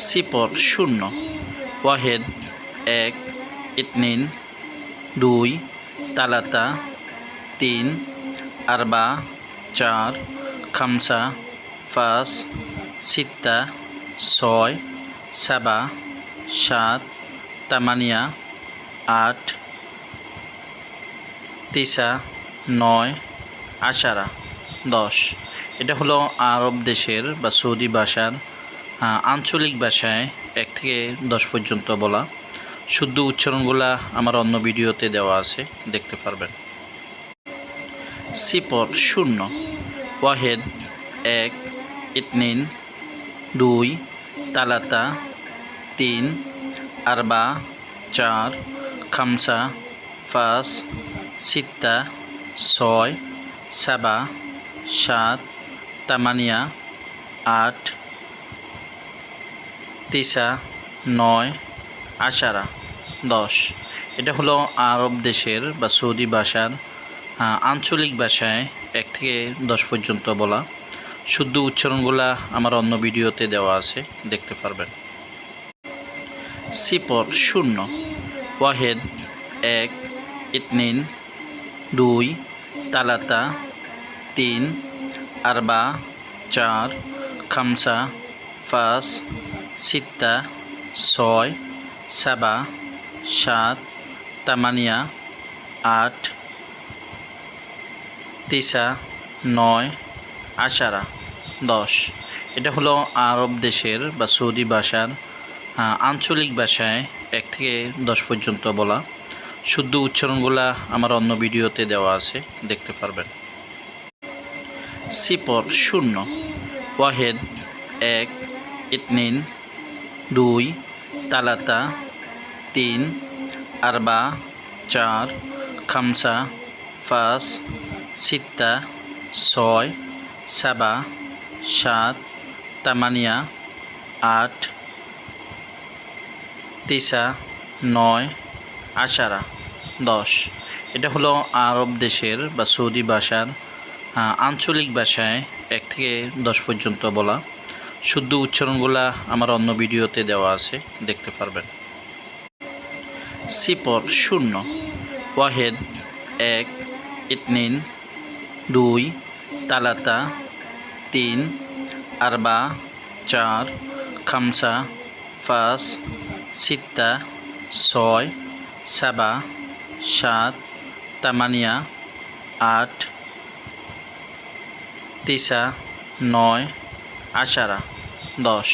সিপর শূন্য, ওয়াহেদ এক, ইতনিন দুই, তালাতা তিন, আরবা চার, খামসা পাঁচ, সিত্তা ছয়, সাবা সাত, তামানিয়া আট, তিসা নয়, আশারা 10। এটা হলো আরব দেশের বা সৌদি ভাষার আঞ্চলিক ভাষায় 1 থেকে 10 পর্যন্ত বলা। শুদ্ধ উচ্চারণগুলা আমার অন্য ভিডিওতে দেওয়া আছে, দেখতে পারবেন। সিপর শূন্য, ওয়াহেদ এক, ইতনিন দুই, তালাতা তিন, আরবা চার, খামসা পাঁচ, সিত্তা ছয়, সাবা সাত, তামানিয়া আট, তিসা নয়, আশারা 10। এটা হলো আরব দেশের বা সৌদি ভাষার আঞ্চলিক ভাষায় 1 থেকে 10 পর্যন্ত বলা। শুদ্ধ উচ্চারণগুলা আমার অন্য ভিডিওতে দেওয়া আছে, দেখতে পারবেন। সিপর শূন্য, ওয়াহেদ এক, ইতনিন দুই, তালাতা তিন, আরবা চার, খামসা পাঁচ, সিত্তা ছয়, সাবা সাত, তামানিয়া আট, তিসা নয়, আশারা 10। এটা হলো আরব দেশের বা সৌদি ভাষার আঞ্চলিক ভাষায় 1 থেকে 10 পর্যন্ত বলা। শুদ্ধ উচ্চারণগুলা আমার অন্য ভিডিওতে দেওয়া আছে, দেখতে পারবেন। সিপর শূন্য, ওয়াহেদ এক, ইতনিন দুই, তালাতা তিন, আরবা চার, খামসা পাঁচ, সিত্তা ছয়, সাবা সাত, তামানিয়া আট, তিসা নয়, আশারা 10। এটা হলো আরব দেশের বা সৌদি ভাষার আঞ্চলিক ভাষায় 1 থেকে 10 পর্যন্ত বলা। শুদ্ধ উচ্চারণগুলা আমার অন্য ভিডিওতে দেওয়া আছে, দেখতে পারবেন। সিপর শূন্য, ওয়াহেদ এক, ইতনিন দুই, তালাতা তিন, আরবা চার, খামসা পাঁচ, সিত্তা ছয়, সাবা সাত, তামানিয়া আট, তিসা নয়, আশারা 10।